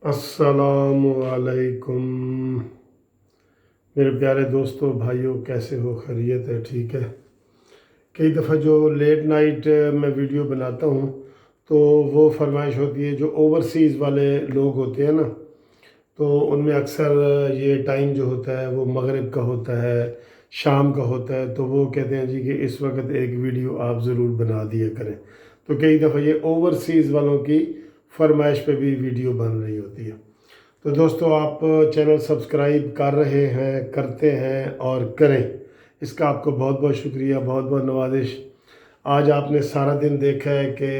السلام علیکم میرے پیارے دوستوں بھائیوں، کیسے ہو؟ خیریت ہے؟ ٹھیک ہے۔ کئی دفعہ جو لیٹ نائٹ میں ویڈیو بناتا ہوں تو وہ فرمائش ہوتی ہے، جو اوورسیز والے لوگ ہوتے ہیں نا، تو ان میں اکثر یہ ٹائم جو ہوتا ہے وہ مغرب کا ہوتا ہے، شام کا ہوتا ہے، تو وہ کہتے ہیں جی کہ اس وقت ایک ویڈیو آپ ضرور بنا دیا کریں۔ تو کئی دفعہ یہ اوورسیز والوں کی فرمائش پہ بھی ویڈیو بن رہی ہوتی ہے۔ تو دوستو، آپ چینل سبسکرائب کر رہے ہیں، کرتے ہیں اور کریں، اس کا آپ کو بہت بہت شکریہ، بہت بہت نوازش۔ آج آپ نے سارا دن دیکھا ہے کہ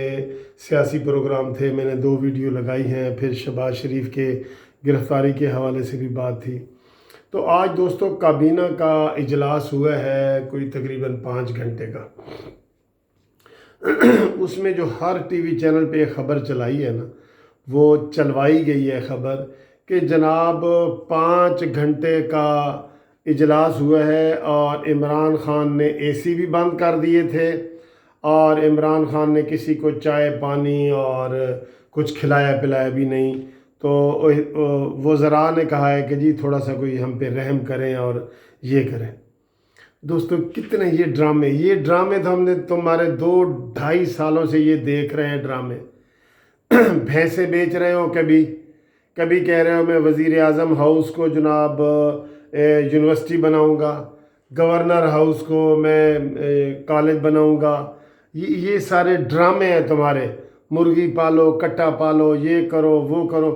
سیاسی پروگرام تھے، میں نے 2 ویڈیو لگائی ہیں، پھر شہباز شریف کے گرفتاری کے حوالے سے بھی بات تھی۔ تو آج دوستو کابینہ کا اجلاس ہوا ہے، کوئی تقریباً 5 گھنٹے کا۔ اس میں جو ہر ٹی وی چینل پہ خبر چلائی ہے نا، وہ چلوائی گئی ہے خبر کہ جناب 5 گھنٹے کا اجلاس ہوا ہے اور عمران خان نے اے سی بھی بند کر دیے تھے، اور عمران خان نے کسی کو چائے پانی اور کچھ کھلایا پلایا بھی نہیں۔ تو وزراء نے کہا ہے کہ جی تھوڑا سا کوئی ہم پہ رحم کریں اور یہ کریں۔ دوستو کتنے یہ ڈرامے تو ہم نے تمہارے 2-2.5 سالوں سے یہ دیکھ رہے ہیں ڈرامے۔ بھینسیں بیچ رہے ہو، کبھی کہہ رہے ہو میں وزیر اعظم ہاؤس کو جناب یونیورسٹی بناؤں گا، گورنر ہاؤس کو میں کالج بناؤں گا۔ یہ سارے ڈرامے ہیں تمہارے، مرغی پالو، کٹا پالو، یہ کرو وہ کرو،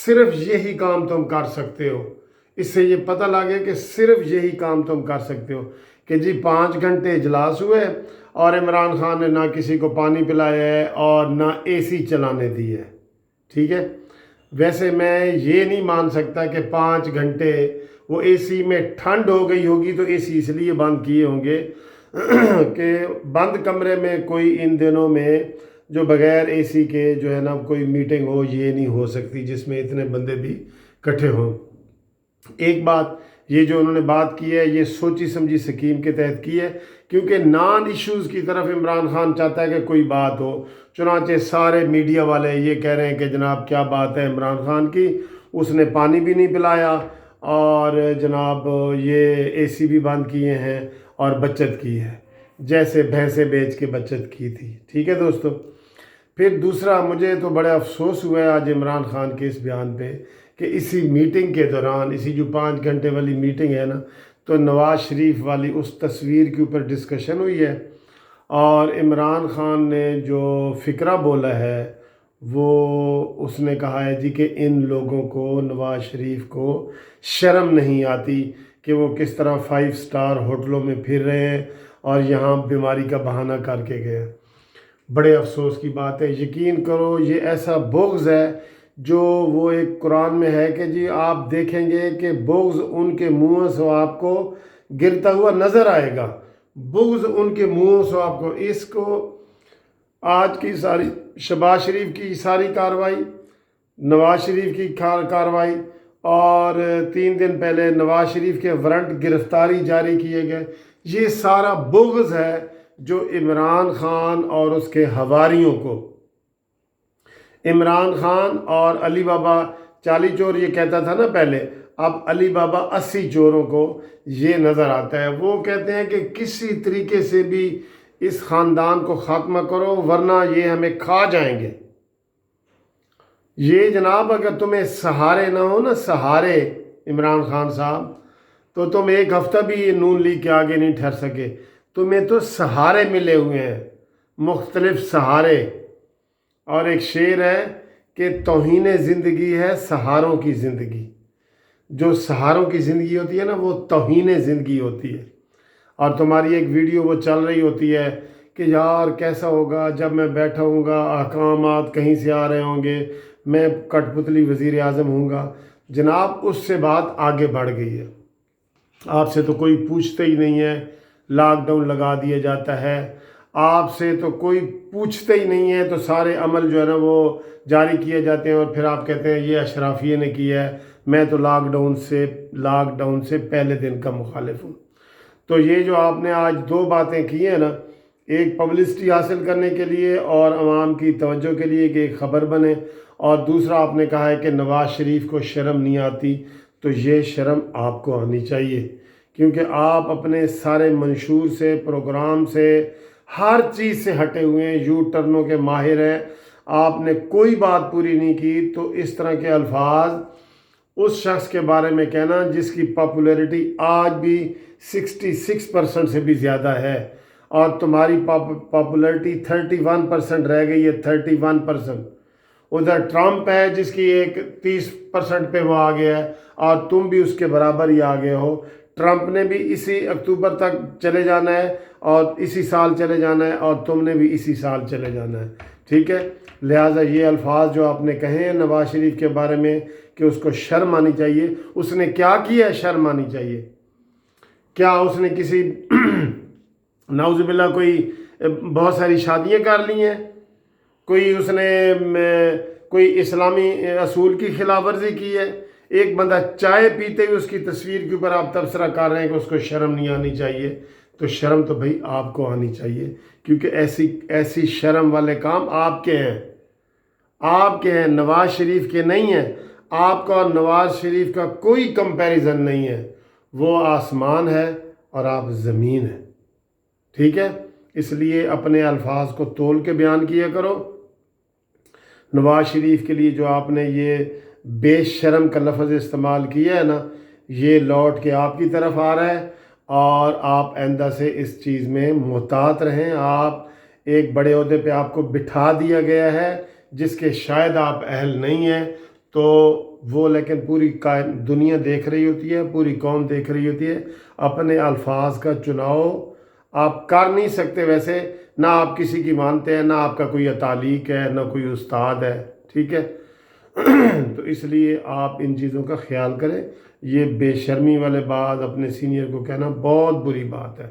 صرف یہی کام تم کر سکتے ہو۔ اس سے یہ پتہ لگے کہ صرف یہی کام تم کر سکتے ہو کہ جی 5 گھنٹے اجلاس ہوئے اور عمران خان نے نہ کسی کو پانی پلایا ہے اور نہ اے سی چلانے دی ہے۔ ٹھیک ہے، ویسے میں یہ نہیں مان سکتا کہ 5 گھنٹے وہ اے سی میں ٹھنڈ ہو گئی ہوگی تو اے سی اس لیے بند کیے ہوں گے کہ بند کمرے میں کوئی ان دنوں میں جو بغیر اے سی کے جو ہے نا کوئی میٹنگ ہو، یہ نہیں ہو سکتی جس میں اتنے بندے بھی اکٹھے ہوں۔ ایک بات یہ جو انہوں نے بات کی ہے، یہ سوچی سمجھی سکیم کے تحت کی ہے، کیونکہ نان ایشوز کی طرف عمران خان چاہتا ہے کہ کوئی بات ہو۔ چنانچہ سارے میڈیا والے یہ کہہ رہے ہیں کہ جناب کیا بات ہے عمران خان کی، اس نے پانی بھی نہیں پلایا اور جناب یہ اے سی بھی بند کیے ہیں اور بچت کی ہے، جیسے بھینسیں بیچ کے بچت کی تھی۔ ٹھیک ہے دوستو، پھر دوسرا مجھے تو بڑا افسوس ہوا ہے آج عمران خان کے اس بیان پہ کہ اسی میٹنگ کے دوران، اسی جو 5 گھنٹے والی میٹنگ ہے نا، تو نواز شریف والی اس تصویر کے اوپر ڈسکشن ہوئی ہے، اور عمران خان نے جو فقرہ بولا ہے وہ اس نے کہا ہے جی کہ ان لوگوں کو، نواز شریف کو شرم نہیں آتی کہ وہ کس طرح 5 سٹار ہوٹلوں میں پھر رہے ہیں اور یہاں بیماری کا بہانہ کر کے گئے۔ بڑے افسوس کی بات ہے، یقین کرو یہ ایسا بغض ہے جو وہ ایک قرآن میں ہے کہ جی آپ دیکھیں گے کہ بغض ان کے منہ سے آپ کو گرتا ہوا نظر آئے گا، بغض ان کے منہ سے آپ کو۔ اس کو آج کی ساری شہباز شریف کی ساری کارروائی، نواز شریف کی کارروائی، اور 3 دن پہلے نواز شریف کے وارنٹ گرفتاری جاری کیے گئے، یہ سارا بغض ہے جو عمران خان اور اس کے حواریوں کو، عمران خان اور علی بابا 40 چور یہ کہتا تھا نا پہلے، اب علی بابا 80 چوروں کو یہ نظر آتا ہے۔ وہ کہتے ہیں کہ کسی طریقے سے بھی اس خاندان کو خاتمہ کرو ورنہ یہ ہمیں کھا جائیں گے۔ یہ جناب اگر تمہیں سہارے نہ ہو نا، سہارے عمران خان صاحب، تو تم ایک ہفتہ بھی یہ نون لیگ کے آگے نہیں ٹھہر سکے۔ تمہیں تو سہارے ملے ہوئے ہیں، مختلف سہارے، اور ایک شعر ہے کہ توہین زندگی ہے سہاروں کی زندگی۔ جو سہاروں کی زندگی ہوتی ہے نا وہ توہین زندگی ہوتی ہے۔ اور تمہاری ایک ویڈیو وہ چل رہی ہوتی ہے کہ یار کیسا ہوگا جب میں بیٹھا ہوں گا، احکامات کہیں سے آ رہے ہوں گے، میں کٹ پتلی وزیر اعظم ہوں گا۔ جناب اس سے بات آگے بڑھ گئی ہے، آپ سے تو کوئی پوچھتا ہی نہیں ہے، لاک ڈاؤن لگا دیا جاتا ہے، آپ سے تو کوئی پوچھتا ہی نہیں ہے، تو سارے عمل جو ہے نا وہ جاری کیے جاتے ہیں، اور پھر آپ کہتے ہیں یہ اشرافیہ نے کیا ہے، میں تو لاک ڈاؤن سے پہلے دن کا مخالف ہوں۔ تو یہ جو آپ نے آج 2 باتیں کی ہیں نا، ایک پبلسٹی حاصل کرنے کے لیے اور عوام کی توجہ کے لیے کہ ایک خبر بنے، اور دوسرا آپ نے کہا ہے کہ نواز شریف کو شرم نہیں آتی، تو یہ شرم آپ کو آنی چاہیے، کیونکہ آپ اپنے سارے منشور سے، پروگرام سے، ہر چیز سے ہٹے ہوئے ہیں، یو ٹرنوں کے ماہر ہیں، آپ نے کوئی بات پوری نہیں کی۔ تو اس طرح کے الفاظ اس شخص کے بارے میں کہنا جس کی پاپولیرٹی آج بھی 66% سے بھی زیادہ ہے، اور تمہاری پاپولیرٹی 31% رہ گئی ہے، 31%۔ ادھر ٹرمپ ہے جس کی ایک 30% پہ وہ آ گیا ہے، اور تم بھی اس کے برابر ہی آ گئے ہو۔ ٹرمپ نے بھی اسی اکتوبر تک چلے جانا ہے، اور اسی سال چلے جانا ہے، اور تم نے بھی اسی سال چلے جانا ہے، ٹھیک ہے؟ لہٰذا یہ الفاظ جو آپ نے کہے ہیں نواز شریف کے بارے میں کہ اس کو شرم آنی چاہیے، اس نے کیا کیا ہے شرم آنی چاہیے؟ کیا اس نے کسی نعوذ باللہ کوئی بہت ساری شادیاں کر لی ہیں؟ کوئی اس نے کوئی اسلامی اصول کی خلاف ورزی کی ہے؟ ایک بندہ چائے پیتے ہوئے اس کی تصویر کے اوپر آپ تبصرہ کر رہے ہیں کہ اس کو شرم نہیں آنی چاہیے، تو شرم تو بھائی آپ کو آنی چاہیے، کیونکہ ایسی شرم والے کام آپ کے ہیں، آپ کے ہیں، نواز شریف کے نہیں ہیں۔ آپ کا اور نواز شریف کا کوئی کمپیریزن نہیں ہے، وہ آسمان ہے اور آپ زمین ہیں، ٹھیک ہے؟ اس لیے اپنے الفاظ کو تول کے بیان کیا کرو۔ نواز شریف کے لیے جو آپ نے یہ بے شرم کا لفظ استعمال کیا ہے نا، یہ لوٹ کے آپ کی طرف آ رہا ہے، اور آپ آئندہ سے اس چیز میں محتاط رہیں۔ آپ ایک بڑے عہدے پہ آپ کو بٹھا دیا گیا ہے جس کے شاید آپ اہل نہیں ہیں، تو وہ لیکن پوری دنیا دیکھ رہی ہوتی ہے، پوری قوم دیکھ رہی ہوتی ہے۔ اپنے الفاظ کا چناؤ آپ کر نہیں سکتے، ویسے نہ آپ کسی کی مانتے ہیں، نہ آپ کا کوئی تعلیق ہے، نہ کوئی استاد ہے، ٹھیک ہے؟ تو اس لیے آپ ان چیزوں کا خیال کریں۔ یہ بے شرمی والے بات اپنے سینئر کو کہنا بہت بری بات ہے۔